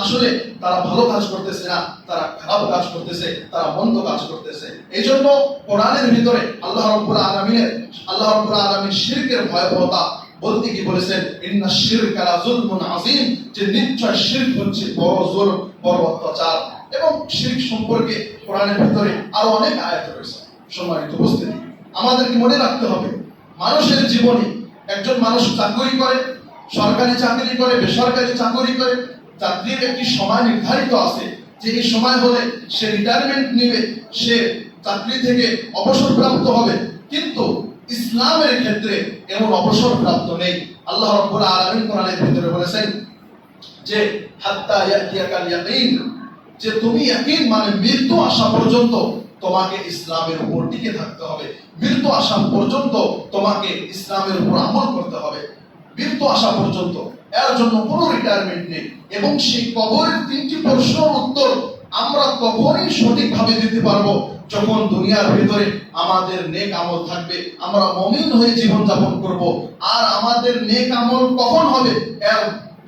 আসলে তারা ভালো কাজ করতেছে না, তারা খারাপ কাজ করতেছে, তারা মন্দ কাজ করতেছে। এই জন্য কোরআনের ভিতরে আল্লাহ রাব্বুল আলামিন শিরকের ভয়াবহতা বলতে কি বলেছেন, ইন্নাশ শিরকা লাযুলমুন আযীম, যে নিশ্চয় শিরক হচ্ছে বড় জুলম, বড় অত্যাচার। এবং শিরক সম্পর্কে কোরআনের ভিতরে আরো অনেক আয়াত রয়েছে। সম্মানিত উপস্থিতি, আমাদেরকে মনে রাখতে হবে মানুষের জীবনে একজন মানুষ চাকরি করে, সরকারি চাকরি করে, বেসরকারি চাকরি করে, চাকরির একটি সময় নির্ধারিত আছে যে এই সময় হলে সে রিটায়ারমেন্ট নেবে, সে চাকরি থেকে অবসরপ্রাপ্ত হবে। কিন্তু ইসলামের ক্ষেত্রে এমন অবসরপ্রাপ্ত নেই। আল্লাহ রাব্বুল আলামিন কোরআনের ভিতরে বলেছেন যে হাত্তা ইয়াতিয়াকাল ইয়াকিন, যে তুমি ইয়াকিন মানে মৃত্যু আসা পর্যন্ত তোমাকে ইসলামের উপর টিকে থাকতে হবে, মৃত্যু আসা পর্যন্ত তোমাকে ইসলামের উপর আমল করতে হবে, মৃত্যু আসা পর্যন্ত। এর জন্য কোনো রিটায়ারমেন্ট নেই। এবং সেই কবরের তিনটি প্রশ্নের উত্তর আমরা তখনই সঠিকভাবে দিতে পারবো যখন দুনিয়ার ভিতরে আমাদের নেক আমল থাকবে, আমরা মুমিন হয়ে জীবন যাপন করব। আর আমাদের নেক আমল কখন হবে, এর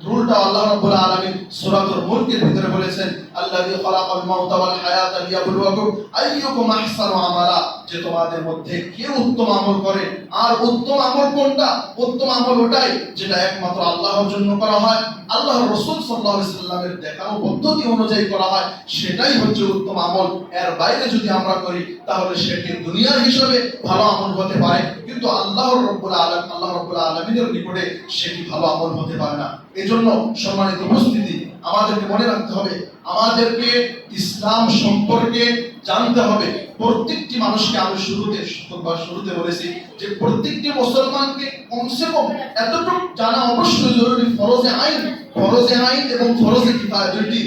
রুলটা আল্লাহ রাব্বুল আলামিন সূরাতুল মুলকের ভিতরে বলেছেন, আল্লাযী খালাকাল মাউতা ওয়াল হায়াতা লিয়াবলুয়াকুম আইয়ুকুম আহসানু আমালা, যে তোমাদের মধ্যে কে উত্তম আমল করে। আর উত্তম আমল কোনটা? উত্তম আমল ওটাই যেটা একমাত্র আল্লাহর জন্য করা হয়, আল্লাহর রাসূল সাল্লাল্লাহু আলাইহি সাল্লামের দেখানো পদ্ধতি অনুযায়ী করা হয়, সেটাই হচ্ছে উত্তম আমল। এর বাইরে যদি আমরা করি তাহলে সেটি দুনিয়ার হিসাবে ভালো আমল হতে পারে, কিন্তু আল্লাহ রাব্বুল আলামিনের নিকটে সেটি ভালো আমল হতে পারে না। এজন্য সম্মানিত উপস্থিতি, আমাদেরকে মনে রাখতে হবে, আমাদেরকে ইসলাম সম্পর্কে জানতে হবে। প্রত্যেকটি মানুষকে আমি শুরুতে বলেছি যে প্রত্যেকটি মুসলমানকে কমসে কম এতটুকু জানা অবশ্যই জরুরি। ফরজে আইন এবং ফরজে কিফায়া দুইটি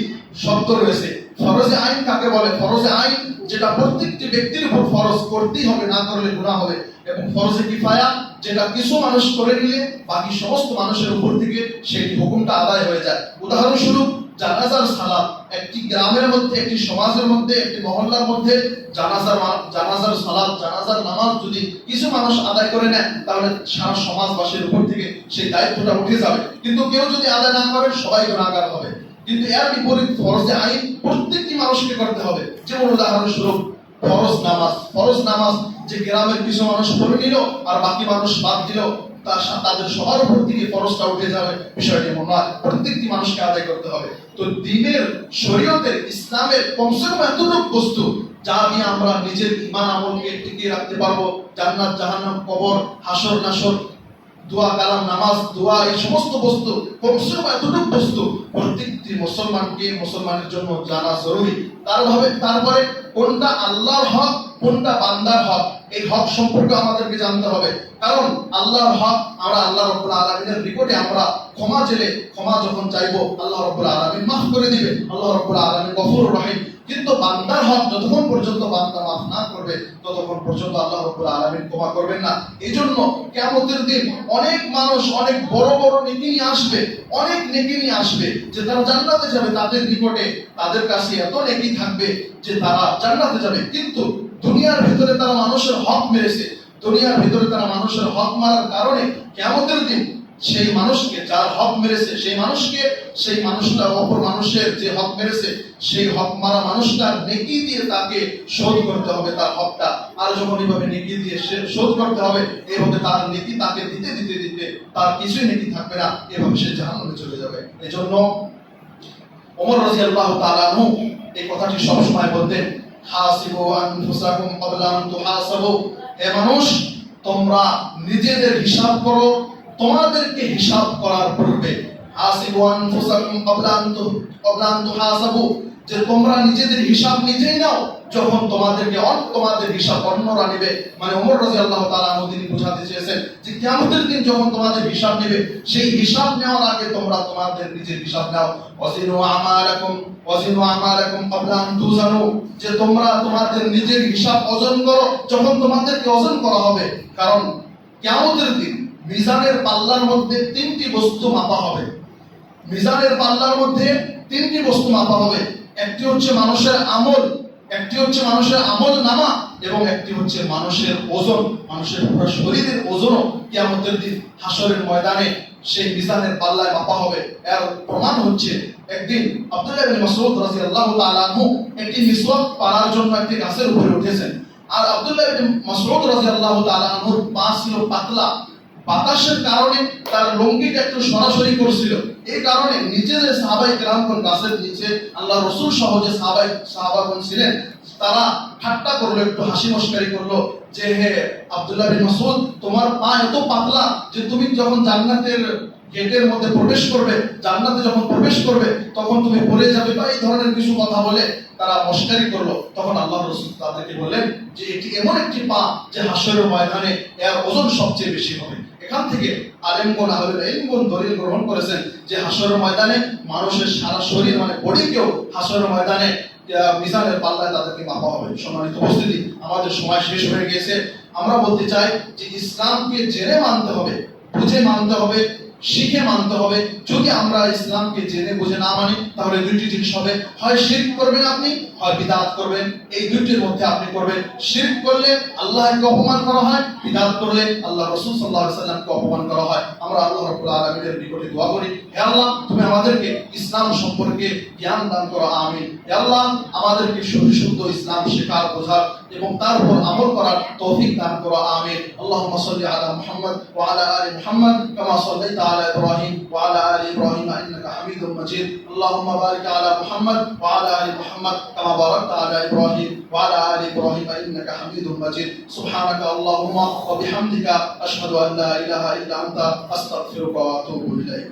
শব্দ রয়েছে। ফরজে আইন কাকে বলে? ফরজে আইন যেটা প্রত্যেকটি ব্যক্তির উপর ফরজ, করতেই হবে, না করলে গুনাহ হবে। এবং ফরজে কিফায়া যেটা কিছু মানুষ করে নিলে বাকি সমস্ত মানুষের উপর থেকে সেই হুকুমটা আদায় হয়ে যায়। উদাহরণস্বরূপ, জানাজার সালাত একটি গ্রামের মধ্যে, একটি সমাজের মধ্যে, একটি মহল্লার মধ্যে জানাজার সালাত, জানাজার নামাজ যদি কিছু মানুষ আদায় করে নেয় তাহলে সারা সমাজবাসীর উপর থেকে সেই দায়িত্বটা উঠে যাবে। কিন্তু কেউ যদি আদায় না করে সবাই গুনাহগার হবে। কিন্তু এর বিপরীত ফরজে আইন প্রত্যেকটি মানুষকে করতে হবে। যেমন উদাহরণস্বরূপ ফরজ নামাজ যে গ্রামের কিছু মানুষ পড়ে নিল আর বাকি মানুষ বাদ দিল, তাদের সবার উপর থেকে ফরজটা উঠে যাবে, বিষয়টি এমন নয়, প্রত্যেকটি মানুষকে আদায় করতে হবে। তো দ্বীনের, শরীয়তের, ইসলামের কমসে কম এতটুকু বস্তু যা দিয়ে আমরা নিজের ঈমান আমলকে টিকিয়ে রাখতে পারবো, জান্নাত জাহান্নাম, কবর, হাসর নাসর, দোয়া কালাম, নামাজ, দোয়া, এই সমস্ত বস্তু, কমসে কম এতটুকু বস্তু প্রত্যেকটি মুসলমানের জন্য জানা জরুরি। তারপরে কোনটা আল্লাহর হক, কোনটা বান্দার হক, এই হক সম্পর্কে আমাদেরকে জানতে হবে। কারণ আল্লাহর হক আমরা আল্লাহ রাব্বুল আলামিনের নিকটে আমরা ক্ষমা চেলে, ক্ষমা যখন চাইবো আল্লাহ রাব্বুল আলামিন মাফ করে দিবে, আল্লাহ রাব্বুল আলামিন গফুরুর রহিম। কিন্তু বান্দার হক যতক্ষণ পর্যন্ত বান্দা মাফ না করবে ততক্ষণ পর্যন্ত আল্লাহ রাব্বুল আলামিন ক্ষমা করবেন না। এই জন্য কিয়ামতের দিন অনেক মানুষ অনেক বড় বড় নেকি নিয়ে আসবে যে তারা জান্নাতে যাবে, তাদের নিকটে, তাদের কাছে এত নেকি থাকবে যে তারা জান্নাতে যাবে। কিন্তু দুনিয়ার ভিতরে তারা মানুষের হক মেরেছে, দুনিয়ার ভিতরে তারা মানুষের হক মারার কারণে কিয়ামতের দিন সেই মানুষকে, যার হক মেরেছে, সেই মানুষটা অপর মানুষের যে হক মেরেছে সেই হক মারা মানুষটার নেকি দিয়ে তাকে শোধ করতে হবে তার হকটা। আর যখন এইভাবে নেকি দিয়ে শোধ করতে হবে, এইভাবে তার নেকি তাকে দিতে তার কিছুই নেকি থাকবে না, এভাবে সে জাহান্নামে চলে যাবে। এজন্য ওমর রাদিয়াল্লাহু তাআলা আনহু এই কথাটি সবসময় বলতেন হাসিবু আনফুসাকুম ক্বাবলা আন তুহাসাবু, হে মানুষ তোমরা নিজেদের হিসাব করো তোমাদেরকে হিসাব করার পূর্বে। হাসিবু আনফুসাকুম ক্বাবলা আন তুহাসাবু, যে তোমরা নিজেদের হিসাব নিজেই নাও যখন তোমাদের হিসাব অন্যরা নেবে। মানে ওমর রাদিয়াল্লাহু তাআলা আনহু তিনি বোঝাতে চেয়েছেন যে কিয়ামতের দিন যখন তোমাদের হিসাব নেবে সেই হিসাব নেওয়ার আগে তোমরা তোমাদের নিজের হিসাব নাও। ওয়াজিনু আমালাকুম ক্বাবলা আন তুজানু, যে তোমরা তোমাদের নিজের হিসাব ওজন করো যখন তোমাদেরকে ওজন করা হবে। কারণ কিয়ামতের দিন মিজানের পাল্লার মধ্যে তিনটি বস্তু মাপা হবে। মিজানের পাল্লার মধ্যে তিনটি বস্তু মাপা হবে। একটি হচ্ছে মানুষের আমল, একটি হচ্ছে মানুষের আমল নামা, এবং একটি হচ্ছে মানুষের ওজন। মানুষের পুরো শরীরের ওজনও কিয়ামতের দিন হাসরের ময়দানে সেই মিজানের পাল্লায় মাপা হবে। এর প্রমাণ হচ্ছে একদিন আব্দুল্লাহ ইবনে মাসউদ রাদিয়াল্লাহু তাআলা আনহু একটি মিসওয়াক পাড়ার জন্য একটি গাছের উপরে উঠেছেন। আর আব্দুল্লাহ ইবনে মাসউদ রাদিয়াল্লাহু তাআলা আনহুর পা ছিল পাতলা, বাতাসের কারণে তার লুঙ্গিটা একটু সরাসরি করছিল। এই কারণে নিচে যে সাহাবায়ে কেরামগণ গাছের নিচে আল্লাহ রাসূল সহ যে সাহাবাগণ ছিলেন তারা ঠাট্টা করলো, একটু হাসি মশকারি করলো যে হে আব্দুল্লাহ বিন মাসউদ, তোমার পা এত পাতলা যে তুমি যখন জান্নাতের গেটের মধ্যে প্রবেশ করবে, জান্নাতে যখন প্রবেশ করবে তখন তুমি পড়ে যাবে, বা এই ধরনের কিছু কথা বলে তারা মশকারি করলো। তখন আল্লাহ রাসূল তাদেরকে বললেন যে এটি এমন একটি পা যে হাসরের ময়দানে এর ওজন সবচেয়ে বেশি হবে। এখান থেকে আলেমগণ আহলুল ইলমগণ দলিল গ্রহণ করেছেন যে হাসরের ময়দানে মানুষের সারা শরীর মানে বডিকেও হাসরের ময়দানে মিজানের পাল্লায় তাদেরকে মাপা হবে। সম্মানিত উপস্থিতি, আমাদের সময় শেষ হয়ে গেছে। আমরা বলতে চাই যে ইসলামকে জেনে মানতে হবে, বুঝে মানতে হবে, শিখে মানতে হবে। যদি আমরা ইসলামকে জেনে বুঝে না মানি তাহলে দুইটি জিনিস হবে, হয় শিরক করবেন আপনি, হয় বিদআত করবেন। এই দুইটির মধ্যে আপনি করবেন। শিরক করলে আল্লাহকে অপমান করা হয়, বিদআত করলে আল্লাহ রাসূল সাল্লাল্লাহু আলাইহি ওয়াসাল্লামকে অপমান করা হয়। আমরা আল্লাহ রাব্বুল আলামিনের নিকটে দোয়া করি, হে আল্লাহ তুমি আমাদেরকে ইসলাম সম্পর্কে জ্ঞান দান করো, আমিন। হে আল্লাহ আমাদেরকে শুদ্ধ ইসলাম শেখার, বোঝার এবং তারপর আমল করার তৌফিক দান করো, আমিন। আল্লাহুম্মা সাল্লি আলা মুহাম্মদ ওয়া আলা আলি মুহাম্মদ কামা সাল্লাইতা আলা ইব্রাহিম ওয়া আলা আলি ইব্রাহিম ইন্নাকা হামিদুম মাজিদ। আল্লাহুম্মা বারিক আলা মুহাম্মদ ওয়া আলা আলি মুহাম্মদ কামা বারাকতা আলা ইব্রাহিম ওয়া আলা আলি ইব্রাহিম ইন্নাকা হামিদুম মাজিদ। সুবহানাকা আল্লাহুম্মা ওয়া বিহামদিকা আশহাদু আন লা ইলাহা ইল্লা আনতা আস্তাগফিরুকা ওয়া আতুবু ইলাইক।